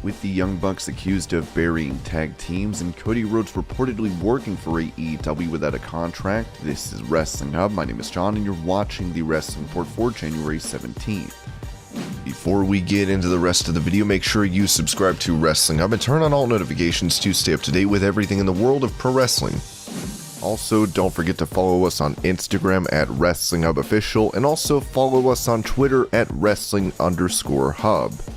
With the Young Bucks accused of burying tag teams and Cody Rhodes reportedly working for AEW without a contract, this is Wrestling Hub. My name is John and you're watching the Wrestling Report for January 17th. Before we get into the rest of the video, make sure you subscribe to Wrestling Hub and turn on all notifications to stay up to date with everything in the world of pro wrestling. Also, don't forget to follow us on Instagram at WrestlingHubOfficial and also follow us on Twitter at Wrestling_Hub.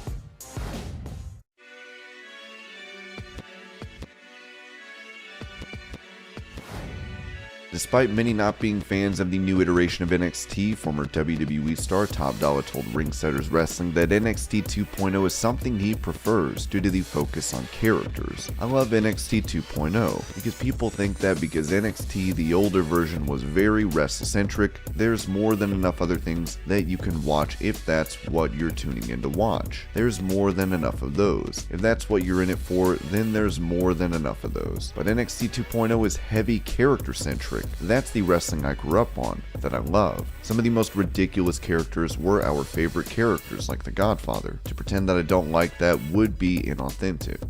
Despite many not being fans of the new iteration of NXT, former WWE star Top Dolla told Ringsiders Wrestling that NXT 2.0 is something he prefers due to the focus on characters. I love NXT 2.0 because people think that because NXT, the older version, was very wrestle-centric, there's more than enough other things that you can watch if that's what you're tuning in to watch. There's more than enough of those. If that's what you're in it for, then there's more than enough of those. But NXT 2.0 is heavy character-centric. That's the wrestling I grew up on, that I love. Some of the most ridiculous characters were our favorite characters, like The Godfather. To pretend that I don't like that would be inauthentic.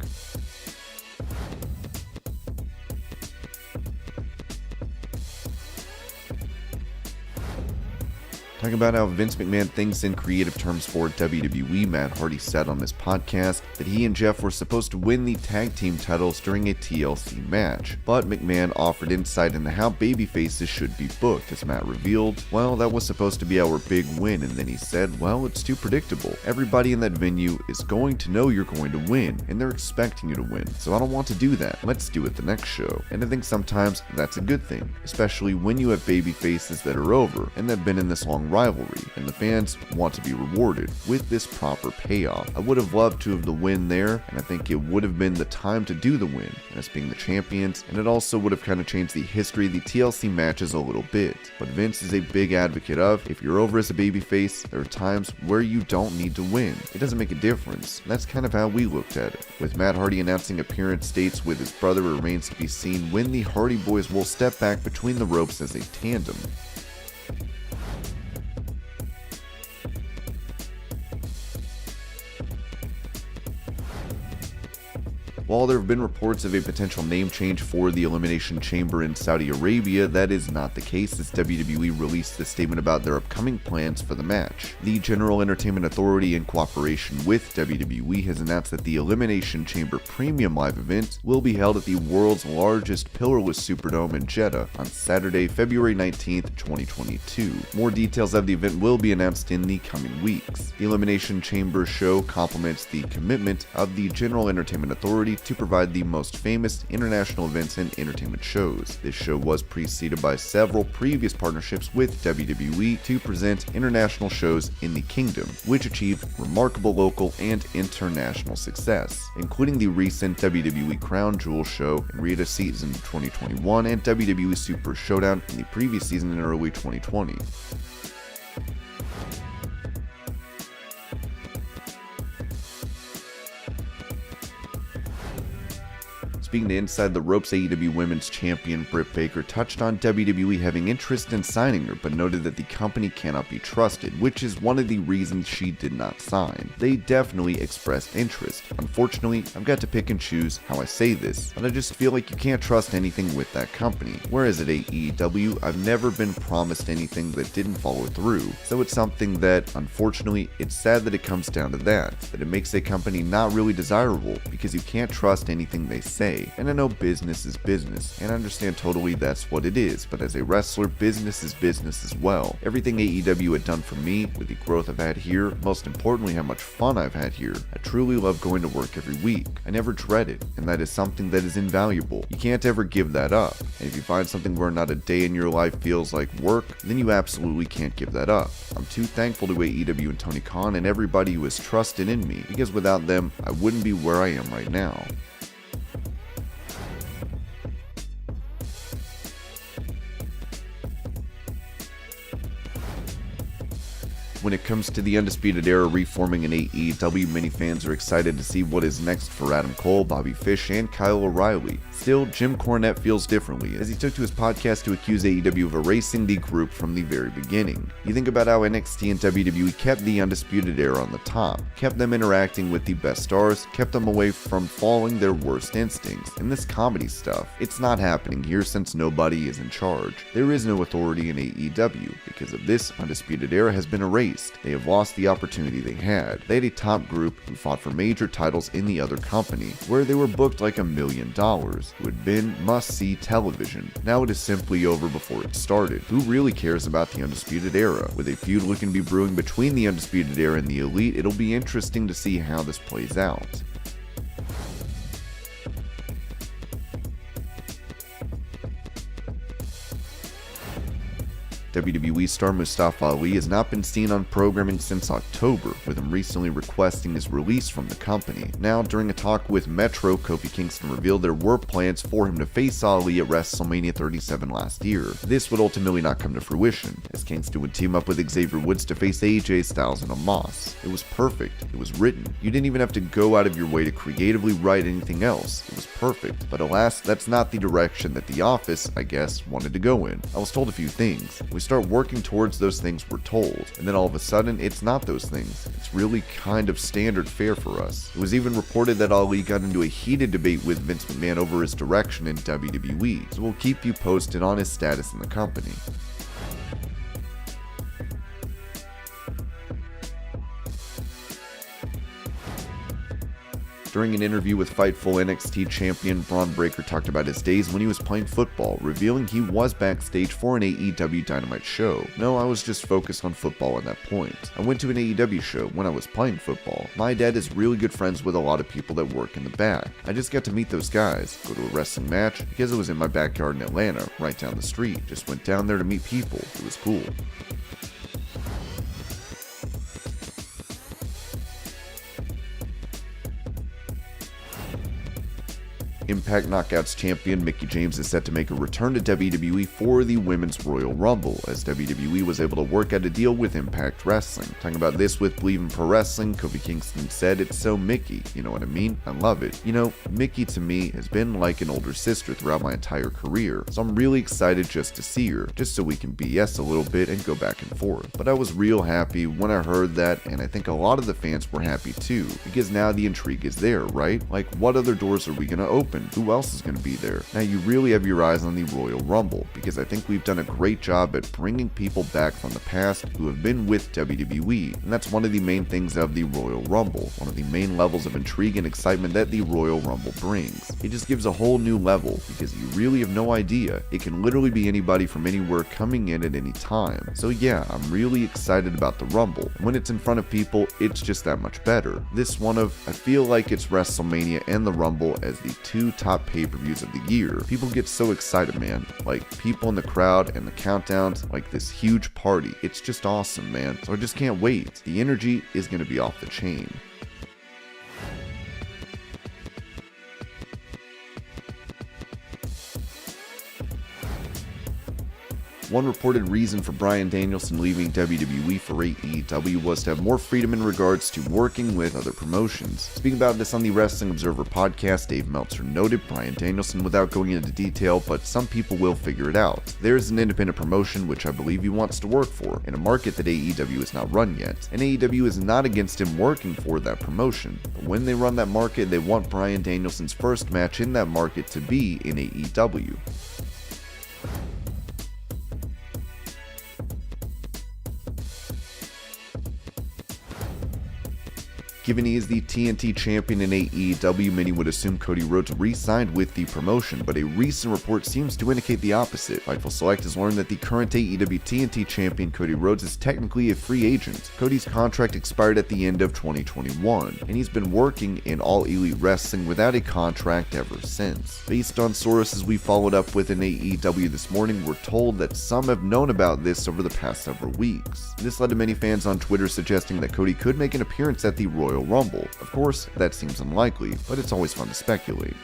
Talking about how Vince McMahon thinks in creative terms for WWE, Matt Hardy said on his podcast that he and Jeff were supposed to win the tag team titles during a TLC match, but McMahon offered insight into how babyfaces should be booked. As Matt revealed, well, that was supposed to be our big win, and then he said, well, it's too predictable. Everybody in that venue is going to know you're going to win, and they're expecting you to win, so I don't want to do that. Let's do it the next show. And I think sometimes that's a good thing, especially when you have babyfaces that are over and that have been in this long rivalry, and the fans want to be rewarded with this proper payoff. I would have loved to have the win there, and I think it would have been the time to do the win, as being the champions, and it also would have kind of changed the history of the TLC matches a little bit. But Vince is a big advocate of, if you're over as a babyface, there are times where you don't need to win. It doesn't make a difference. That's kind of how we looked at it. With Matt Hardy announcing appearance dates with his brother, it remains to be seen when the Hardy Boys will step back between the ropes as a tandem. While there have been reports of a potential name change for the Elimination Chamber in Saudi Arabia, that is not the case as WWE released a statement about their upcoming plans for the match. The General Entertainment Authority, in cooperation with WWE, has announced that the Elimination Chamber Premium Live event will be held at the world's largest pillarless Superdome in Jeddah on Saturday, February 19th, 2022. More details of the event will be announced in the coming weeks. The Elimination Chamber show complements the commitment of the General Entertainment Authority to provide the most famous international events and entertainment shows. This show was preceded by several previous partnerships with WWE to present international shows in the kingdom, which achieved remarkable local and international success, including the recent WWE Crown Jewel show in Riyadh season 2021 and WWE Super Showdown in the previous season in early 2020. Speaking to Inside the Ropes, AEW Women's Champion Britt Baker touched on WWE having interest in signing her, but noted that the company cannot be trusted, which is one of the reasons she did not sign. They definitely expressed interest. Unfortunately, I've got to pick and choose how I say this, but I just feel like you can't trust anything with that company. Whereas at AEW, I've never been promised anything that didn't follow through, so it's something that, unfortunately, it's sad that it comes down to that it makes a company not really desirable because you can't trust anything they say. And I know business is business, and I understand totally that's what it is, but as a wrestler, business is business as well. Everything AEW had done for me, with the growth I've had here, most importantly how much fun I've had here, I truly love going to work every week. I never dread it, and that is something that is invaluable. You can't ever give that up, and if you find something where not a day in your life feels like work, then you absolutely can't give that up. I'm too thankful to AEW and Tony Khan and everybody who has trusted in me, because without them, I wouldn't be where I am right now. When it comes to the Undisputed Era reforming in AEW, many fans are excited to see what is next for Adam Cole, Bobby Fish, and Kyle O'Reilly. Still, Jim Cornette feels differently, as he took to his podcast to accuse AEW of erasing the group from the very beginning. You think about how NXT and WWE kept the Undisputed Era on the top, kept them interacting with the best stars, kept them away from following their worst instincts. And this comedy stuff, it's not happening here since nobody is in charge. There is no authority in AEW. Because of this, Undisputed Era has been erased. They have lost the opportunity they had. They had a top group who fought for major titles in the other company, where they were booked like $1 million, who had been must-see television. Now it is simply over before it started. Who really cares about the Undisputed Era? With a feud looking to be brewing between the Undisputed Era and the Elite, it'll be interesting to see how this plays out. WWE star Mustafa Ali has not been seen on programming since October, with him recently requesting his release from the company. Now, during a talk with Metro, Kofi Kingston revealed there were plans for him to face Ali at WrestleMania 37 last year. This would ultimately not come to fruition, as Kingston would team up with Xavier Woods to face AJ Styles and Omos. It was perfect. It was written. You didn't even have to go out of your way to creatively write anything else. It was perfect. But alas, that's not the direction that The Office, I guess, wanted to go in. I was told a few things. We start working towards those things we're told, and then all of a sudden it's not those things. It's really kind of standard fare for us. It was even reported that Ali got into a heated debate with Vince McMahon over his direction in WWE, so we'll keep you posted on his status in the company. During an interview with Fightful, NXT champion Britt Baker talked about his days when he was playing football, revealing he was backstage for an AEW Dynamite show. No, I was just focused on football at that point. I went to an AEW show when I was playing football. My dad is really good friends with a lot of people that work in the back. I just got to meet those guys, go to a wrestling match, because it was in my backyard in Atlanta, right down the street. Just went down there to meet people. It was cool. Impact Knockouts champion Mickie James is set to make a return to WWE for the Women's Royal Rumble, as WWE was able to work out a deal with Impact Wrestling. Talking about this with Believe in Pro Wrestling, Kofi Kingston said, "It's so Mickie, you know what I mean? I love it. You know, Mickie to me has been like an older sister throughout my entire career, so I'm really excited just to see her, just so we can BS a little bit and go back and forth." But I was real happy when I heard that, and I think a lot of the fans were happy too, because now the intrigue is there, right? Like, what other doors are we gonna open? Who else is going to be there? Now you really have your eyes on the Royal Rumble, because I think we've done a great job at bringing people back from the past who have been with WWE, and that's one of the main things of the Royal Rumble, one of the main levels of intrigue and excitement that the Royal Rumble brings. It just gives a whole new level, because you really have no idea. It can literally be anybody from anywhere coming in at any time. So yeah, I'm really excited about the Rumble, and when it's in front of people, it's just that much better. This one of, I feel like it's WrestleMania and the Rumble as the two top pay-per-views of the year. People get so excited, man. Like, people in the crowd and the countdowns, like this huge party. It's just awesome, man. So I just can't wait. The energy is going to be off the chain. One reported reason for Bryan Danielson leaving WWE for AEW was to have more freedom in regards to working with other promotions. Speaking about this on the Wrestling Observer podcast, Dave Meltzer noted Bryan Danielson without going into detail, but some people will figure it out. There's an independent promotion which I believe he wants to work for, in a market that AEW has not run yet, and AEW is not against him working for that promotion. But when they run that market, they want Bryan Danielson's first match in that market to be in AEW. Given he is the TNT champion in AEW, many would assume Cody Rhodes re-signed with the promotion, but a recent report seems to indicate the opposite. Fightful Select has learned that the current AEW TNT champion Cody Rhodes is technically a free agent. Cody's contract expired at the end of 2021, and he's been working in All Elite Wrestling without a contract ever since. Based on sources we followed up with in AEW this morning, we're told that some have known about this over the past several weeks. This led to many fans on Twitter suggesting that Cody could make an appearance at the Royal Rumble. Of course, that seems unlikely, but it's always fun to speculate.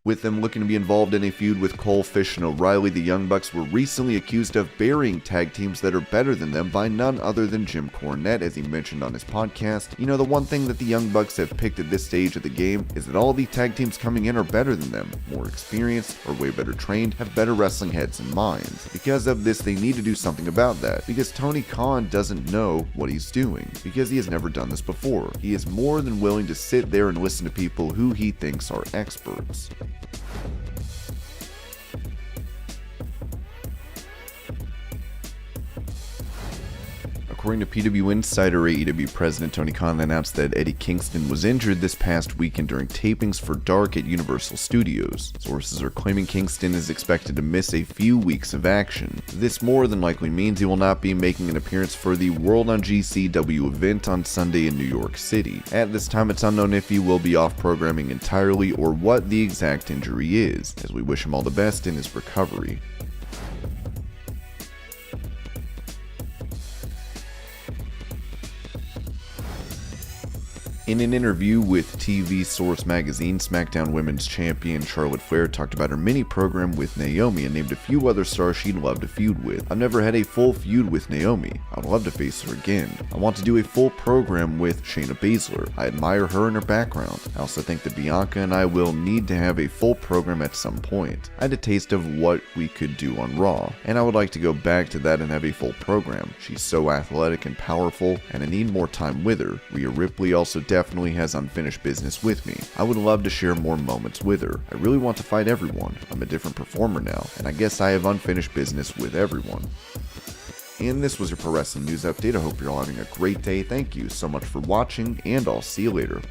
With them looking to be involved in a feud with Cole, Fish, and O'Reilly, the Young Bucks were recently accused of burying tag teams that are better than them by none other than Jim Cornette, as he mentioned on his podcast. You know, the one thing that the Young Bucks have picked at this stage of the game is that all the tag teams coming in are better than them, more experienced, are way better trained, have better wrestling heads and minds. Because of this, they need to do something about that, because Tony Khan doesn't know what he's doing, because he has never done this before. He is more than willing to sit there and listen to people who he thinks are experts. According to PW Insider, AEW President Tony Khan announced that Eddie Kingston was injured this past weekend during tapings for Dark at Universal Studios. Sources are claiming Kingston is expected to miss a few weeks of action. This more than likely means he will not be making an appearance for the World on GCW event on Sunday in New York City. At this time, it's unknown if he will be off programming entirely or what the exact injury is, as we wish him all the best in his recovery. In an interview with TV Source Magazine, SmackDown Women's Champion Charlotte Flair talked about her mini-program with Naomi and named a few other stars she'd love to feud with. "I've never had a full feud with Naomi. I'd love to face her again. I want to do a full program with Shayna Baszler. I admire her and her background. I also think that Bianca and I will need to have a full program at some point. I had a taste of what we could do on Raw, and I would like to go back to that and have a full program. She's so athletic and powerful, and I need more time with her. Rhea Ripley also definitely has unfinished business with me. I would love to share more moments with her. I really want to fight everyone. I'm a different performer now, and I guess I have unfinished business with everyone." And this was your Pro Wrestling News Update. I hope you're all having a great day. Thank you so much for watching, and I'll see you later.